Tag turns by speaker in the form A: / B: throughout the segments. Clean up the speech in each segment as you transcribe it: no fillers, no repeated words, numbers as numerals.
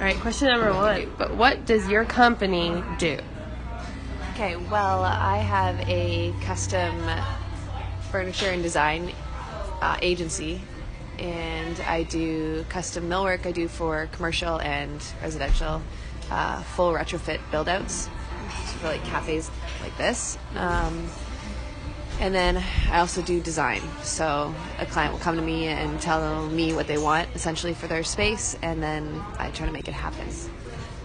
A: right, question number one. But what does your company do?
B: Okay, well, I have a custom furniture and design agency, and I do custom millwork. I do for commercial and residential full retrofit build-outs for like cafes like this. And then I also do design. So a client will come to me and tell me what they want essentially for their space, and then I try to make it happen.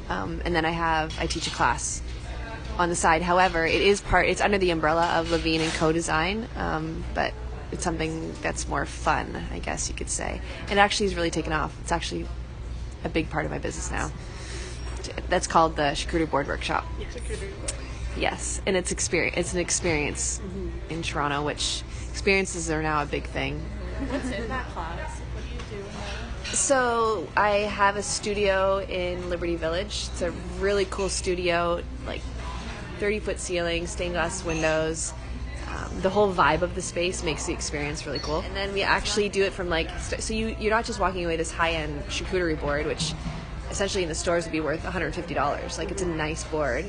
B: And then I teach a class on the side. However, it's under the umbrella of Levine and Co-Design, but it's something that's more fun, I guess you could say. And it actually has really taken off. It's actually a big part of my business now. That's called the Charcuterie Board Workshop. Yes, and it's an experience in Toronto, which experiences are now a big thing.
A: What's in that class? What do you do in there?
B: So I have a studio in Liberty Village. It's a really cool studio, like 30-foot ceiling, stained glass windows. The whole vibe of the space makes the experience really cool. And then we actually do it from so you're not just walking away this high-end charcuterie board, which essentially in the stores would be worth $150. Like, it's a nice board,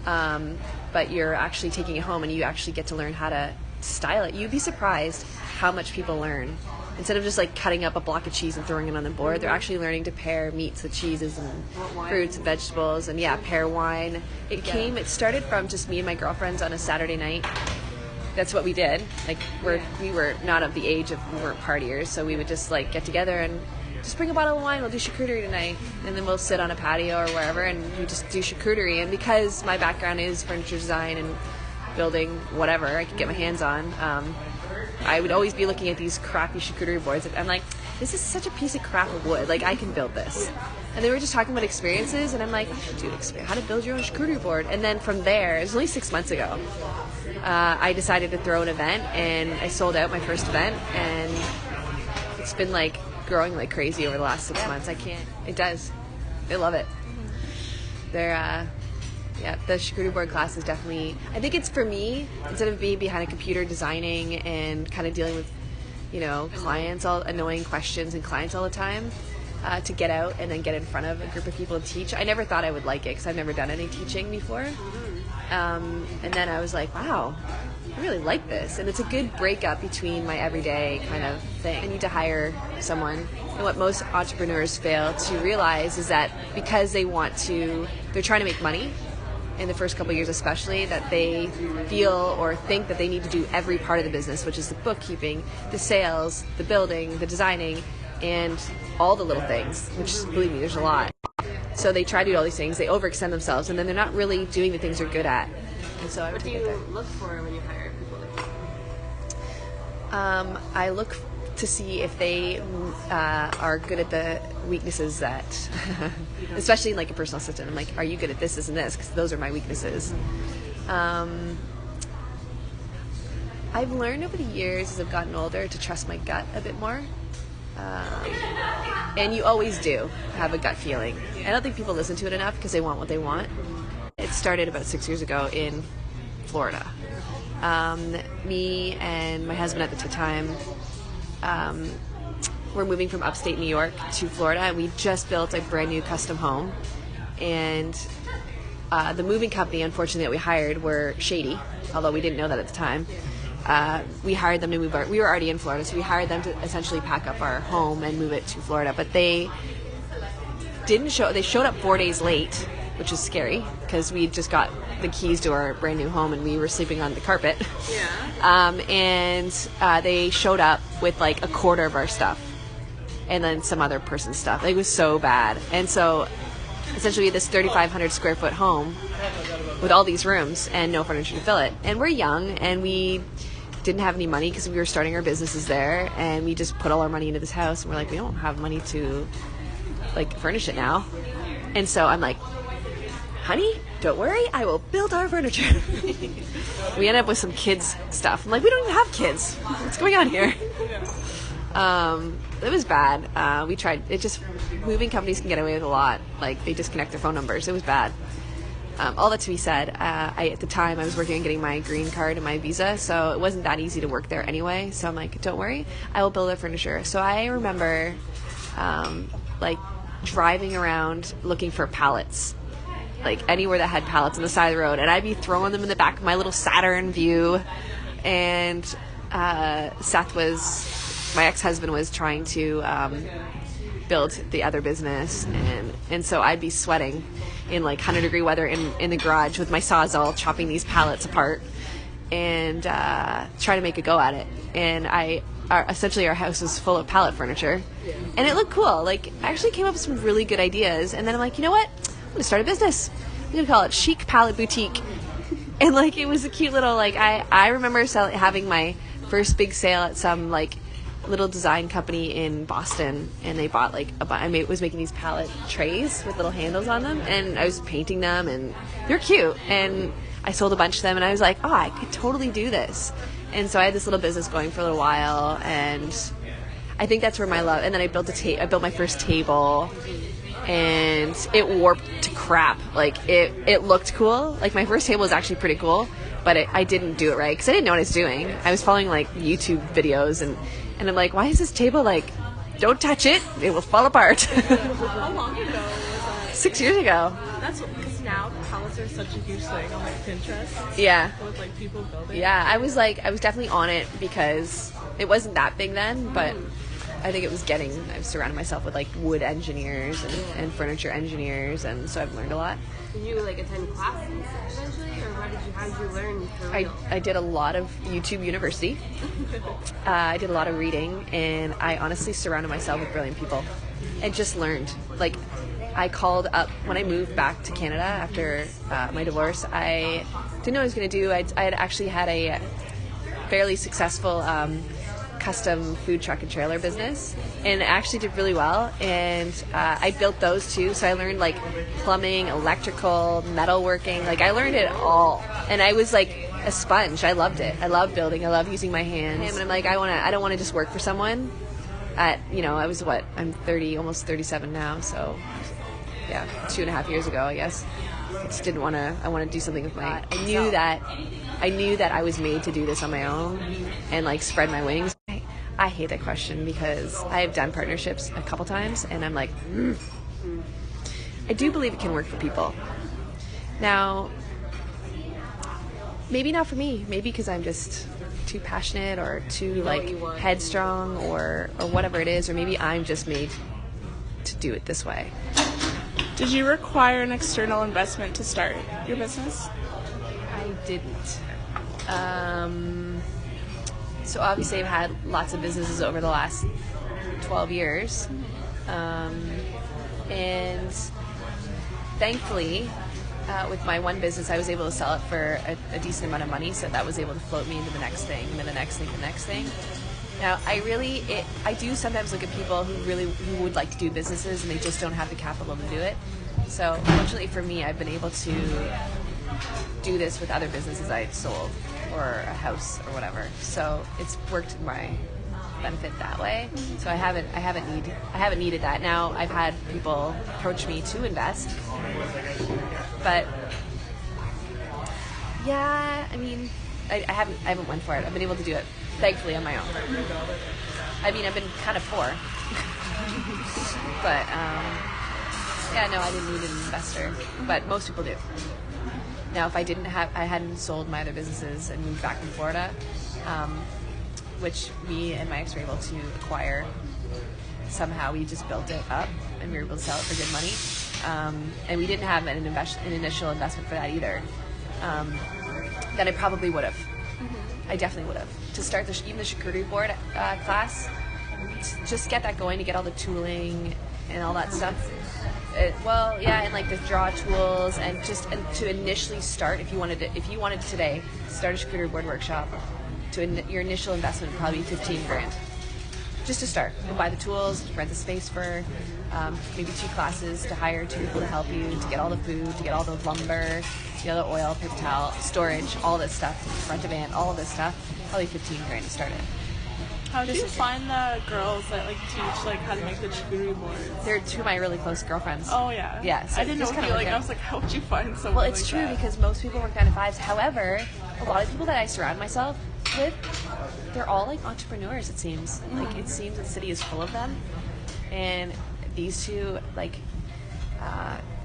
B: but you're actually taking it home and you actually get to learn how to style it. You'd be surprised how much people learn. Instead of just like cutting up a block of cheese and throwing it on the board, they're actually learning to pair meats with cheeses and fruits and vegetables, and pair wine. It started from just me and my girlfriends on a Saturday night. That's what we did. Like, we were not of the age of, we weren't partiers, so we would just like get together and just bring a bottle of wine, we'll do charcuterie tonight, and then we'll sit on a patio or wherever and we just do charcuterie. And because my background is furniture design and building whatever I could get my hands on, I would always be looking at these crappy charcuterie boards. I'm like, this is such a piece of crap of wood, like I can build this. And they were just talking about experiences, and I'm like, dude, how to build your own charcuterie board. And then from there, it was only 6 months ago, I decided to throw an event, and I sold out my first event, and it's been like growing like crazy over the last 6 months. It does. They love it. They're the charcuterie board class is definitely, I think it's for me, instead of being behind a computer designing and kind of dealing with, clients, all annoying questions and clients all the time, to get out and then get in front of a group of people and teach. I never thought I would like it because I've never done any teaching before. And then I was like, wow, I really like this. And it's a good breakup between my everyday kind of thing. I need to hire someone. And what most entrepreneurs fail to realize is that because they're trying to make money, in the first couple of years especially, that they feel or think that they need to do every part of the business, which is the bookkeeping, the sales, the building, the designing, and all the little things, which, believe me, there's a lot. So they try to do all these things, they overextend themselves, and then they're not really doing the things they're good at. And so I would take it there.
A: What do you look for when you hire people like that?
B: I look to see if they are good at the weaknesses that, especially in like a personal assistant, I'm like, are you good at this, and this? Because those are my weaknesses. I've learned over the years as I've gotten older to trust my gut a bit more. And you always do have a gut feeling. I don't think people listen to it enough because they want what they want. It started about 6 years ago in Florida. Me and my husband at the time were moving from upstate New York to Florida, and we just built a brand new custom home. And the moving company, unfortunately, that we hired were shady, although we didn't know that at the time. We hired them to move we were already in Florida, so we hired them to essentially pack up our home and move it to Florida. But they showed up 4 days late, which is scary because we just got the keys to our brand new home and we were sleeping on the carpet. And they showed up with like a quarter of our stuff and then some other person's stuff. It was so bad. And so essentially we had this 3,500 square foot home with all these rooms and no furniture to fill it. And we're young and we didn't have any money because we were starting our businesses there, and we just put all our money into this house, and we're like, we don't have money to like furnish it now. And so I'm like, honey, don't worry, I will build our furniture. We ended up with some kids stuff. I'm like, we don't even have kids. What's going on here? It was bad. We tried. Moving companies can get away with a lot. Like, they disconnect their phone numbers. It was bad. All that to be said, at the time I was working on getting my green card and my visa, so it wasn't that easy to work there anyway. So I'm like, don't worry, I will build our furniture. So I remember, driving around looking for pallets, like anywhere that had pallets on the side of the road, and I'd be throwing them in the back of my little Saturn Vue. And Seth my ex-husband was trying to build the other business, and so I'd be sweating in like 100-degree weather in the garage with my Sawzall chopping these pallets apart and trying to make a go at it. And essentially our house was full of pallet furniture, and it looked cool. Like, I actually came up with some really good ideas, and then I'm like, you know what? I'm gonna start a business. I'm gonna call it Chic Pallet Boutique. And like, it was a cute little, like, I remember having my first big sale at some like little design company in Boston, and they bought like was making these pallet trays with little handles on them, and I was painting them, and they're cute, and I sold a bunch of them, and I was like, oh, I could totally do this. And so I had this little business going for a little while, and I think that's where my love. And then I built my first table, and it warped to crap. Like, it looked cool. Like, my first table was actually pretty cool, but I didn't do it right because I didn't know what I was doing. I was following like YouTube videos, and I'm like, why is this table like, don't touch it, it will fall apart.
C: How long ago was that?
B: 6 years ago.
C: That's because now pallets are such a huge thing on like Pinterest.
B: Yeah.
C: With like people building.
B: Yeah, I was definitely on it because it wasn't that big then, but I think I've surrounded myself with like wood engineers and furniture engineers, and so I've learned a lot.
A: Did you like attend classes eventually, or how did you learn for real?
B: I did a lot of YouTube University. I did a lot of reading, and I honestly surrounded myself with brilliant people and just learned. Like, I called up when I moved back to Canada after my divorce. I didn't know what I was going to do. I had actually had a fairly successful custom food truck and trailer business, and actually did really well. And I built those too, so I learned like plumbing, electrical, metalworking. Like, I learned it all, and I was like a sponge. I loved it. I love building. I love using my hands. And I'm like, I don't want to just work for someone. I'm 30, almost 37 now, so yeah, 2.5 years ago, I guess. I just didn't want to. I want to do something with my. I knew that I was made to do this on my own and like spread my wings. I hate that question because I have done partnerships a couple times, and I'm like, I do believe it can work for people. Now, maybe not for me. Maybe because I'm just too passionate or too like headstrong or whatever it is, or maybe I'm just made to do it this way.
C: Did you require an external investment to start your business?
B: I didn't. So obviously I've had lots of businesses over the last 12 years. And thankfully, with my one business, I was able to sell it for a decent amount of money, so that was able to float me into the next thing, and then the next thing, the next thing. Now, I do sometimes look at people who would like to do businesses, and they just don't have the capital to do it. So fortunately for me, I've been able to do this with other businesses I sold, or a house, or whatever. So it's worked in my benefit that way. So I haven't needed that. Now I've had people approach me to invest, but yeah, I mean, I haven't went for it. I've been able to do it, thankfully, on my own. I mean, I've been kind of poor, but yeah, no, I didn't need an investor, but most people do. Now, if I hadn't sold my other businesses and moved back to Florida, which me and my ex were able to acquire. Somehow we just built it up, and we were able to sell it for good money. And we didn't have an initial investment for that either. Then I probably would have. I definitely would have. To start even the charcuterie board class, just get that going, to get all the tooling and all that stuff. And like the draw tools, and to initially start, if you wanted today start a charcuterie board workshop, your initial investment would probably be $15,000, just to start. You'll buy the tools, rent the space for maybe 2 classes, to hire 2 people to help you, to get all the food, to get all the lumber, the other oil, paper towel, storage, all this stuff, rent a van, all of this stuff. Probably $15,000 to start it.
C: How did you find the girls that like teach like how to make the charcuterie boards?
B: They're 2 of my really close girlfriends.
C: Oh yeah.
B: Yeah. So
C: I didn't know if you I was like, how would you find someone?
B: Well, it's
C: like
B: true
C: that?
B: Because most people work 9 to 5s. However, a lot of people that I surround myself with, they're all like entrepreneurs. It seems like the city is full of them, and these two, like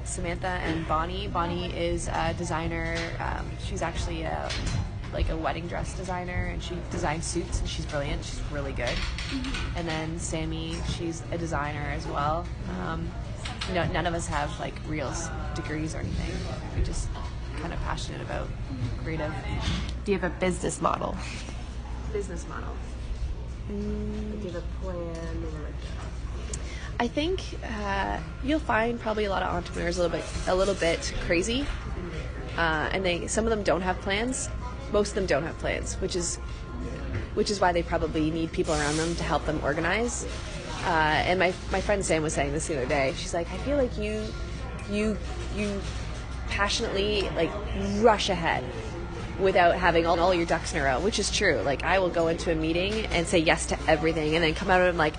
B: Samantha and Bonnie. Bonnie is a designer. She's actually a wedding dress designer, and she designs suits, and she's brilliant. She's really good. Mm-hmm. And then Sammy, she's a designer as well. None of us have like real degrees or anything. We're just kind of passionate about creative.
A: Do you have a business model?
B: Business model.
A: Do you have a plan? Or like
B: I think you'll find probably a lot of entrepreneurs a little bit crazy, and some of them don't have plans. Most of them don't have plans, which is why they probably need people around them to help them organize. And my friend Sam was saying this the other day. She's like, I feel like you passionately like rush ahead without having all your ducks in a row, which is true. Like, I will go into a meeting and say yes to everything, and then come out of it like,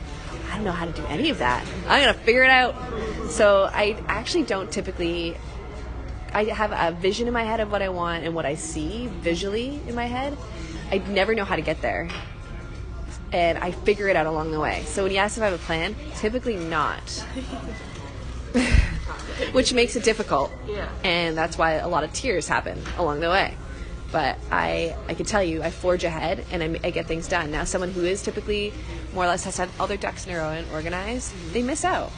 B: I don't know how to do any of that. I'm gonna figure it out. So I actually don't typically. I have a vision in my head of what I want and what I see visually in my head. I never know how to get there, and I figure it out along the way. So when you ask if I have a plan, typically not, which makes it difficult.
A: Yeah.
B: And that's why a lot of tears happen along the way. But I can tell you, I forge ahead, and I get things done. Now, someone who is typically more or less has to have all their ducks in a row and organized, they miss out.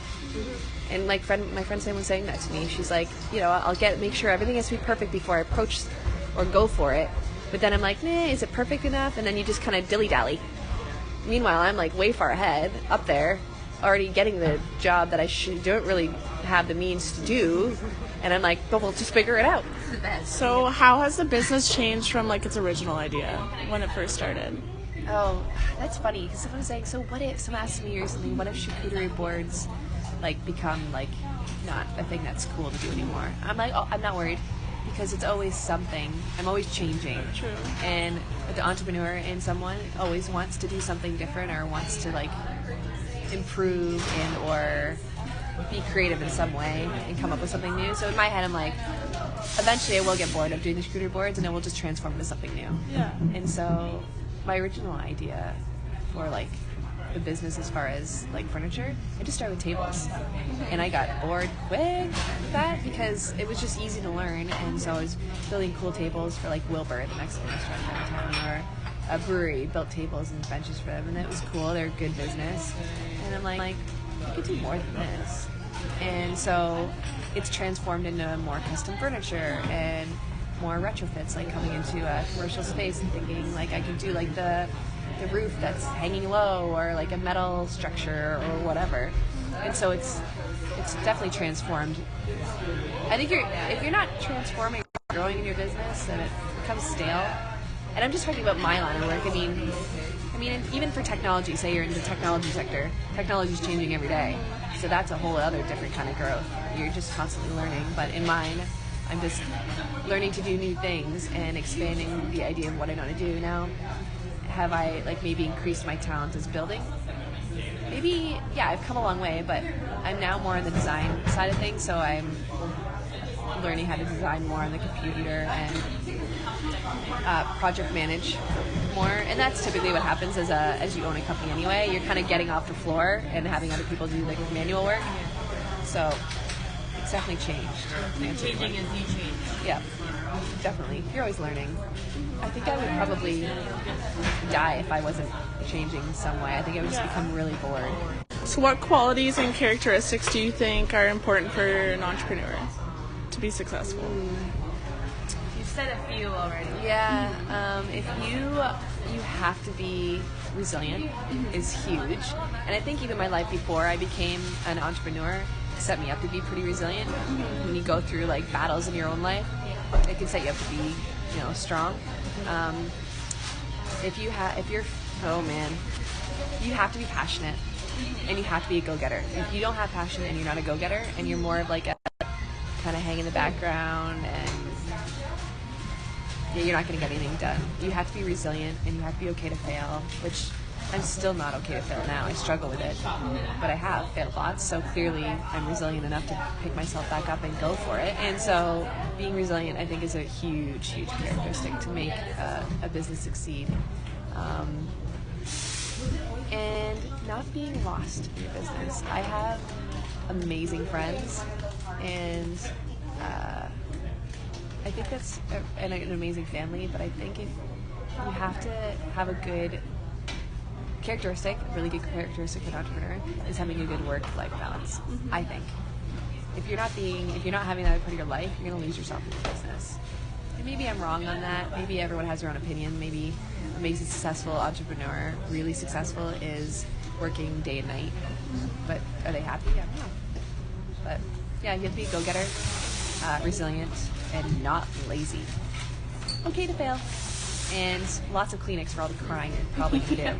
B: And my friend Sam was saying that to me. She's like, I'll make sure everything has to be perfect before I approach or go for it. But then I'm like, is it perfect enough? And then you just kind of dilly-dally. Meanwhile, I'm like way far ahead, up there, already getting the job that I don't really have the means to do. And I'm like, we'll just figure it out.
C: So how has the business changed from like its original idea when it first started?
B: Oh, that's funny, because someone was saying, someone asked me recently, what if charcuterie boards like become like not a thing that's cool to do anymore? I'm like, I'm not worried, because it's always something. I'm always changing.
C: True.
B: And the entrepreneur in someone always wants to do something different, or wants to like improve or be creative in some way and come up with something new. So in my head, I'm like, eventually I will get bored of doing the charcuterie boards, and it will just transform into something new.
C: Yeah.
B: And so my original idea for like the business, as far as like furniture, I just started with tables, and I got bored quick with that because it was just easy to learn. And so I was building cool tables for like Wilbur, the Mexican restaurant downtown, or a brewery built tables and benches for them, and that was cool. They're good business, and I'm like I could do more than this. And so it's transformed into more custom furniture and more retrofits, like coming into a commercial space and thinking like I could do like the roof that's hanging low, or like a metal structure or whatever. And so it's definitely transformed. I think if you're not transforming or growing in your business, then it becomes stale. And I'm just talking about my line of work. I mean, even for technology, say you're in the technology sector, technology is changing every day. So that's a whole other different kind of growth. You're just constantly learning. But in mine, I'm just learning to do new things and expanding the idea of what I want to do. Now, have I like maybe increased my talent as building? Maybe, yeah, I've come a long way, but I'm now more on the design side of things. So I'm learning how to design more on the computer and project manage more. And that's typically what happens as you own a company anyway. You're kind of getting off the floor and having other people do like manual work. So it's definitely changed.
A: Changing as you change.
B: Yeah, definitely. You're always learning. I think I would probably die if I wasn't changing in some way. I think I would just become really bored.
C: So what qualities and characteristics do you think are important for an entrepreneur to be successful?
A: You've said a few already.
B: Yeah, if you have to be resilient is huge. And I think even my life before I became an entrepreneur set me up to be pretty resilient. When you go through like battles in your own life, it can set you up to be, strong. If you're, oh man, you have to be passionate, and you have to be a go-getter. If you don't have passion and you're not a go-getter, and you're more of like a kind of hang in the background, and you're not going to get anything done. You have to be resilient, and you have to be okay to fail, which I'm still not okay to fail now. I struggle with it, but I have failed lots, so clearly I'm resilient enough to pick myself back up and go for it. And so being resilient, I think, is a huge, huge characteristic to make a business succeed. And not being lost in your business. I have amazing friends, and I think that's an amazing family. But I think if you have to have a good characteristic, a really good characteristic of an entrepreneur is having a good work-life balance. I think if you're not having that part of your life, you're going to lose yourself in the business. And maybe I'm wrong on that. Maybe everyone has their own opinion. Maybe what makes a successful entrepreneur really successful is working day and night. But are they happy? I don't know. But yeah, you have to be a go-getter, resilient, and not lazy. Okay to fail. And lots of Kleenex for all the crying you're probably going to do.